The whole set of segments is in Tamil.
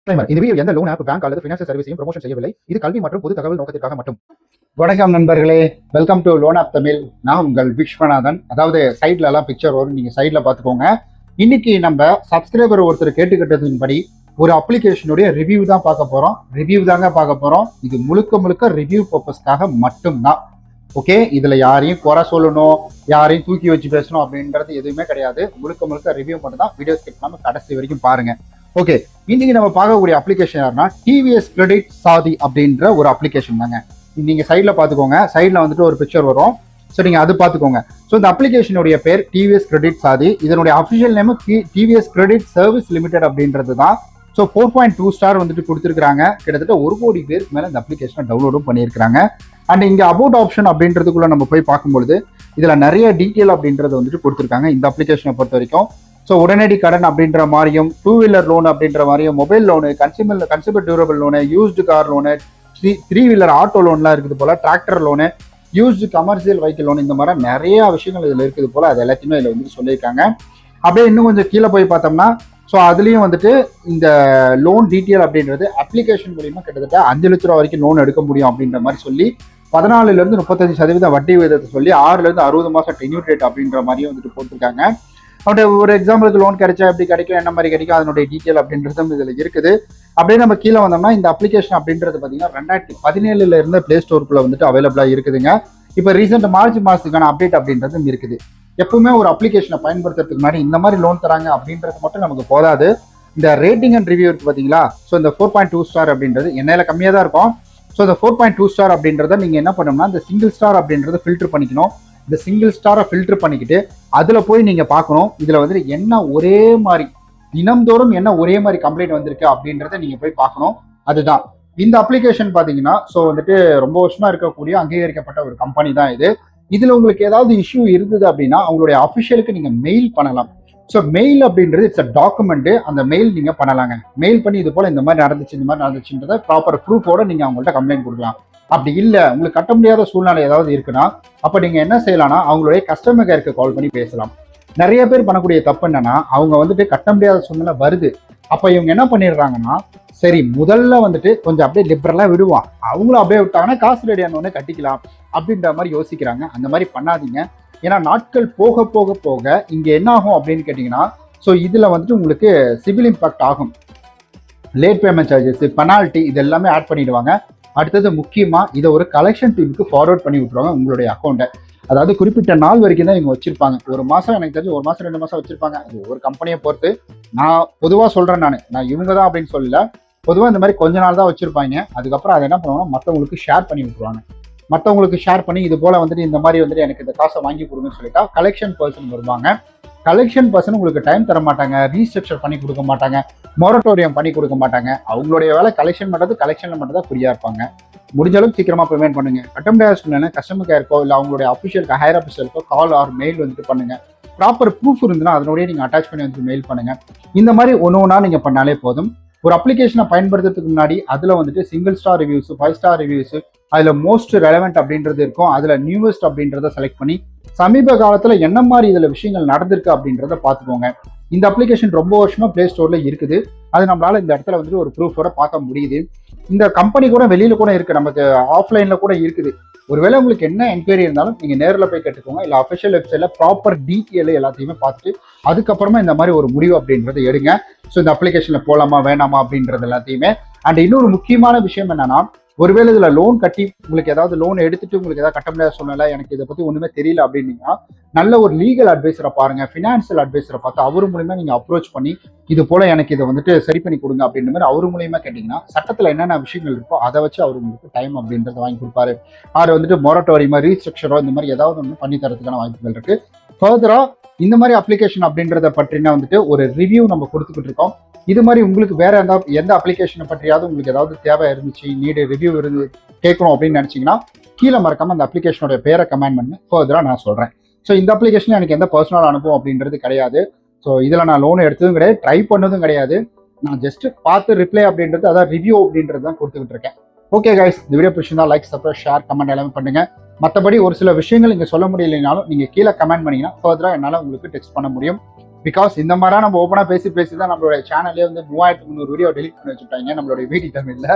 இந்த வீடியோ எந்த லோன் ஆப் பேங்க் அல்லது ஃபினான்ஷியல் சர்வீஸையும் ப்ரமோஷன் செய்யவில்லை. இது கல்வி மற்றும் பொது தகவல் நோக்கத்திற்காக மட்டும். வணக்கம் நண்பர்களே, welcome to loan app Tamil. நான் உங்கள் விஸ்வநாதன். அதாவது சைட்ல எல்லாம் பிக்சர் வரும், நீங்க சைட்ல பாத்துக்கோங்க. இன்னைக்கு நம்ம சப்ஸ்கிரைபர் ஒருத்தர் கேட்டுக்கிட்டதின்படி ஒரு அப்ளிகேஷனுடைய ரிவ்யூ தான் பார்க்க போறோம். இது முழுக்க ரிவ்யூ பர்பஸ்க்காக மட்டும்தான். ஓகே, இதுல யாரையும் குறை சொல்லணும், யாரையும் தூக்கி வச்சு பேசணும் அப்படின்றது எதுவுமே கிடையாது. முழுக்க ரிவ்யூ மட்டும் தான். வீடியோ ஸ்கிப் பண்ணாம கடைசி வரைக்கும் பாருங்க. ஓகே, இன்னைக்கு நம்ம பார்க்கக்கூடிய அப்ளிகேஷன் யாருன்னா டிவிஎஸ் கிரெடிட் சாதி அப்படின்ற ஒரு அப்ளிகேஷன் தாங்க. நீங்க சைட்ல பாத்துக்கோங்க, சைட்ல வந்துட்டு ஒரு பிக்சர் வரும். ஸோ நீங்க அது பாத்துக்கோங்க. ஸோ இந்த அப்ளிகேஷனுடைய பேர் டிவிஎஸ் கிரெடிட் சாதி. இதனுடைய official name TVS credit service limited அப்படின்றது தான். ஸோ 4.2 ஸ்டார் வந்துட்டு கொடுத்துருக்காங்க. கிட்டத்தட்ட 1 கோடி பேருக்கு மேல இந்த அப்ளிகேஷனை டவுன்லோடும் பண்ணியிருக்காங்க. அண்ட் இங்க அபவுட் ஆப்ஷன் அப்படின்றதுக்குள்ள நம்ம போய் பார்க்கும்பொழுது இதுல நிறைய டீட்டெயில் அப்படின்றது வந்துட்டு கொடுத்துருக்காங்க இந்த அப்ளிகேஷனை பொறுத்த வரைக்கும். ஸோ உடனடி கடன் அப்படின்ற மாதிரியும், 2 வீலர் லோன் அப்படின்ற மாதிரியும், mobile loan, consumer durable loan, used car loan, 3 wheeler auto லோன்லாம் இருக்குது போல, tractor loan, used commercial vehicle loan, இந்த மாதிரி நிறைய விஷயங்கள் இதில் இருக்குது போல. அது எல்லாத்தையுமே இதில் வந்துட்டு சொல்லியிருக்காங்க. அப்படியே இன்னும் கொஞ்சம் கீழே போய் பார்த்தோம்னா ஸோ அதுலேயும் வந்துட்டு இந்த லோன் டீட்டெயில் அப்படின்றது அப்ளிகேஷன் மூலியமாக கிட்டத்தட்ட 5 லட்ச ரூபா வரைக்கும் லோன் எடுக்க முடியும் அப்படின்ற மாதிரி சொல்லி 14% 35% வட்டி விகிதத்தை சொல்லி 6 60 மாதம் டென்யூர் ரேட் அப்படின்ற மாதிரியும் வந்துட்டு போட்டிருக்காங்க. அப்படி ஒரு எக்ஸாம்பிளுக்கு லோன் கிடைச்சா எப்படி கிடைக்கும், என்ன மாதிரி கிடைக்கும், அதனுடைய டீட்டெயில் அப்படின்றதும் இதில் இருக்குது. அப்படியே நம்ம கீழே வந்தோம்னா இந்த அப்ளிகேஷன் அப்படின்றது பார்த்தீங்கன்னா 2017 இருந்து பிளே ஸ்டோருக்குள்ள வந்துட்டு அவைலபிளாக இருக்குதுங்க. இப்போ ரீசெண்ட் மார்ச் மாதத்துக்கான அப்டேட் அப்படின்றதும் இருக்குது. எப்பவுமே ஒரு அப்ளிகேஷனை பயன்படுத்துறதுக்கு முன்னாடி இந்த மாதிரி லோன் தராங்க அப்படின்றது மட்டும் நமக்கு போதாது. இந்த ரேட்டிங் அண்ட் ரிவ்யூ இருக்கு பார்த்தீங்களா. ஸோ இந்த 4.2 ஸ்டார் அப்படின்றது என்னையில கம்மியாக தான் இருக்கும். ஸோ இந்த 4.2 ஸ்டார் அப்படின்றத நீங்கள் என்ன பண்ணணும்னா இந்த சிங்கிள் ஸ்டார் அப்படின்றத ஃபில்டர் பண்ணிக்கணும். இந்த சிங்கிள் ஸ்டாரை ஃபில்டர் பண்ணிக்கிட்டு அதில் போய் நீங்கள் பார்க்கணும். இதில் வந்துட்டு என்ன ஒரே மாதிரி தினம்தோறும் என்ன ஒரே மாதிரி கம்ப்ளைண்ட் வந்திருக்கு அப்படின்றத நீங்கள் போய் பார்க்கணும். அதுதான் இந்த அப்ளிகேஷன் பார்த்தீங்கன்னா. ஸோ வந்துட்டு ரொம்ப வருஷமா இருக்கக்கூடிய அங்கீகரிக்கப்பட்ட ஒரு கம்பெனி தான் இது. இதில் உங்களுக்கு ஏதாவது இஷ்யூ இருந்தது அப்படின்னா அவங்களுடைய அஃபிஷியலுக்கு நீங்கள் மெயில் பண்ணலாம். ஸோ மெயில் அப்படின்றது இட்ஸ் அ டாக்குமெண்ட். அந்த மெயில் நீங்கள் பண்ணலாங்க. மெயில் பண்ணி இது போல் இந்த மாதிரி நடந்துச்சுன்றதை ப்ராப்பர் ப்ரூஃபோட நீங்கள் அவங்கள்ட்ட கம்ப்ளைண்ட் கொடுக்கலாம். அப்படி இல்லை, உங்களுக்கு கட்ட முடியாத சூழ்நிலை ஏதாவது இருக்குன்னா அப்போ நீங்கள் என்ன செய்யலாம்னா அவங்களுடைய கஸ்டமர் கேருக்கு கால் பண்ணி பேசலாம். நிறைய பேர் பண்ணக்கூடிய தப்பு என்னன்னா அவங்க வந்துட்டு கட்ட முடியாத சூழ்நிலை வருது. அப்போ இவங்க என்ன பண்ணிடுறாங்கன்னா சரி முதல்ல வந்துட்டு கொஞ்சம் அப்படியே லிபரலாக விடுவான், அவங்களும் அப்படியே விட்டாங்கன்னா காசு ரெடி ஆனோடனே கட்டிக்கலாம் அப்படின்ற மாதிரி யோசிக்கிறாங்க. அந்த மாதிரி பண்ணாதீங்க. ஏன்னா நாட்கள் போக போக போக இங்கே என்ன ஆகும் அப்படின்னு கேட்டிங்கன்னா ஸோ இதில் வந்துட்டு உங்களுக்கு சிவில் இம்பாக்ட் ஆகும். லேட் பேமெண்ட் சார்ஜஸ், பெனால்ட்டி இது எல்லாமே ஆட் பண்ணிடுவாங்க. அடுத்தது முக்கியமாக இதை ஒரு கலெக்ஷன் டீமுக்கு ஃபார்வர்ட் பண்ணி விட்டுருவாங்க உங்களுடைய அக்கௌண்ட்டை. அதாவது குறிப்பிட்ட நாள் வரைக்கும் தான் இவங்க வச்சிருப்பாங்க. ஒரு மாதம், எனக்கு தெரிஞ்சு 1 மாதம் 2 மாதம் வச்சிருப்பாங்க. அது ஒரு கம்பெனியை பொறுத்து. நான் பொதுவாக சொல்கிறேன், நான் இவங்க தான் அப்படின்னு சொல்லல. பொதுவாக இந்த மாதிரி கொஞ்ச நாள் தான் வச்சிருப்பாங்க. அதுக்கப்புறம் அதை என்ன பண்ணுவாங்கன்னா மற்றவங்களுக்கு ஷேர் பண்ணி விட்டுருவாங்க. மற்றவங்களுக்கு ஷேர் பண்ணி இது போல் வந்துட்டு இந்த மாதிரி வந்துட்டு எனக்கு இந்த காசை வாங்கி கொடுங்கன்னு சொல்லிட்டா கலெக்ஷன் பர்சன் வருவாங்க. கலெக்ஷன் பர்சன் உங்களுக்கு டைம் தர மாட்டாங்க, ரீஸ்ட்ரக்சர் பண்ணி கொடுக்க மாட்டாங்க, மொரட்டோரியம் பண்ணி கொடுக்க மாட்டாங்க. அவங்களுடைய வேலை கலெக்ஷன் பண்ணுறது, கலெக்ஷனில் மட்டும் தான் ஃப்ரீயாக இருப்பாங்க. முடிஞ்ச அளவுக்கு சீக்கிரமாக பேமெண்ட் பண்ணுங்க. கட்டமுடியாத கஸ்டமர் கேருக்கோ இல்லை அவங்களுடைய அஃபிஷியலுக்கு ஹையர் ஆஃபீஸருக்கோ கால் ஆர் மெயில் வந்துட்டு பண்ணுங்க. ப்ராப்பர் ப்ரூஃப் இருந்துன்னா அதனுடைய நீங்கள் அட்டாச் பண்ணி வந்து மெயில் பண்ணுங்க. இந்த மாதிரி ஒன்றா நீங்கள் பண்ணாலே போதும். ஒரு அப்ளிகேஷனை பயன்படுத்துறதுக்கு முன்னாடி அதில் வந்துட்டு single star reviews, 5 star reviews, அதில் மோஸ்ட் ரெலவெண்ட் அப்படின்றது இருக்கும். அதில் நியூவஸ்ட் அப்படின்றத செலக்ட் பண்ணி சமீப காலத்தில் என்ன மாதிரி இதில் விஷயங்கள் நடந்திருக்கு அப்படின்றத பார்த்துக்கோங்க. இந்த அப்ளிகேஷன் ரொம்ப வருஷமா பிளே ஸ்டோரில் இருக்குது. அது நம்மளால இந்த இடத்துல வந்துட்டு ஒரு ப்ரூஃபோட பார்க்க முடியுது. இந்த கம்பெனி கூட வெளியில கூட இருக்கு, நமக்கு ஆஃப்லைன்ல கூட இருக்குது. ஒருவேளை உங்களுக்கு என்ன என்கொயரி இருந்தாலும் நீங்க நேரில் போய் கேட்டுக்கோங்க. இல்லை அஃபிஷியல் வெப்சைட்ல ப்ராப்பர் டீட்டெயில் எல்லாத்தையுமே பார்த்துட்டு அதுக்கப்புறமா இந்த மாதிரி ஒரு முடிவு அப்படின்றத எடுங்க. ஸோ இந்த அப்ளிகேஷன்ல போலாமா வேணாமா அப்படின்றது எல்லாத்தையுமே. அண்ட் இன்னொரு முக்கியமான விஷயம் என்னன்னா, ஒருவேளை இதுல லோன் கட்டி உங்களுக்கு ஏதாவது லோன் எடுத்துட்டு உங்களுக்கு ஏதாவது கட்ட முடியாத சூழ்நிலை, எனக்கு இதை பத்தி ஒண்ணுமே தெரியல அப்படின்னீங்கன்னா நல்ல ஒரு லீகல் அட்வைசரை பாருங்க, ஃபினான்சியல் அட்வைசரை பார்த்து அவர் மூலியமா நீங்க அப்ரோச் பண்ணி இது போல எனக்கு இதை வந்துட்டு சரி பண்ணி கொடுங்க அப்படின்ற மாதிரி அவர் மூலியமா கேட்டீங்கன்னா சட்டத்துல என்னென்ன விஷயங்கள் இருக்கோ அதை வச்சு அவர் உங்களுக்கு டைம் அப்படின்றத வாங்கி கொடுப்பாரு. அவர் வந்துட்டு மொரட்டோரியமா, ரீஸ்ட்ரக்சரோ இந்த மாதிரி ஏதாவது ஒன்று பண்ணி தரதுக்கான வாய்ப்புகள் இருக்கு. ஃபர்தரா இந்த மாதிரி அப்ளிகேஷன் அப்படின்றத பற்றினா வந்துட்டு ஒரு ரிவ்யூ நம்ம கொடுத்துக்கிட்டு இருக்கோம். இது மாதிரி உங்களுக்கு வேற எந்த அப்ளிகேஷனை பற்றியாவது உங்களுக்கு ஏதாவது தேவை இருந்துச்சு, நீடு ரிவ்யூ இருந்து கேட்கணும் அப்படின்னு நினைச்சீங்கன்னா கீழே மறக்காம அந்த அப்ளிகேஷனோட பேரை கமெண்ட் பண்ணி ஃபர்தரா நான் சொல்றேன். ஸோ இந்த அப்ளிகேஷன் எனக்கு எந்த பர்சனல் அனுபவம் அப்படின்றது கிடையாது. ஸோ இதில் நான் லோன் எடுத்ததும் கிடையாது, ட்ரை பண்ணதும் கிடையாது. நான் ஜஸ்ட் பார்த்து ரிப்ளை அப்படின்றது, அதாவது ரிவ்யூ அப்படின்றது தான் கொடுத்துக்கிட்டு இருக்கேன். ஓகே கைஸ், இந்த வீடியோ பிடிச்சிருந்தா லைக், சப்ஸ்கிரைப், ஷேர், கமெண்ட் எல்லாமே பண்ணுங்க. மற்றபடி ஒரு சில விஷயங்கள் இங்கே சொல்ல முடியலைனாலும் நீங்கள் கீழே கமெண்ட் பண்ணீங்கன்னா ஃபர்தராக என்னால் உங்களுக்கு டெக்ஸ்ட் பண்ண முடியும். பிகாஸ் இந்த மாதிரிலாம் நம்ம ஓப்பனாக பேசி தான் நம்மளுடைய சேனல்லே வந்து 3300 வீடியோ டெலிட் பண்ணி வச்சுட்டாங்க நம்மளுடைய வீடி தமிழில்.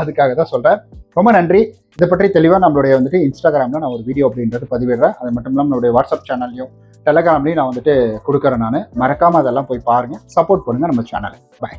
அதுக்காக தான் சொல்கிறேன். ரொம்ப நன்றி. இதை பற்றி தெளிவாக நம்மளுடைய வந்துட்டு இன்ஸ்டாகிராமில் நான் ஒரு வீடியோ அப்படின்றது பதிவிடுறேன். அது மட்டும் இல்லாமல் நம்மளுடைய வாட்ஸ்அப் சேனல்லையும் டெலகிராம்லையும் நான் வந்துட்டு கொடுக்குறேன். நான் மறக்காமல் அதெல்லாம் போய் பாருங்கள், சப்போர்ட் பண்ணுங்கள் நம்ம சேனலை. பாய்.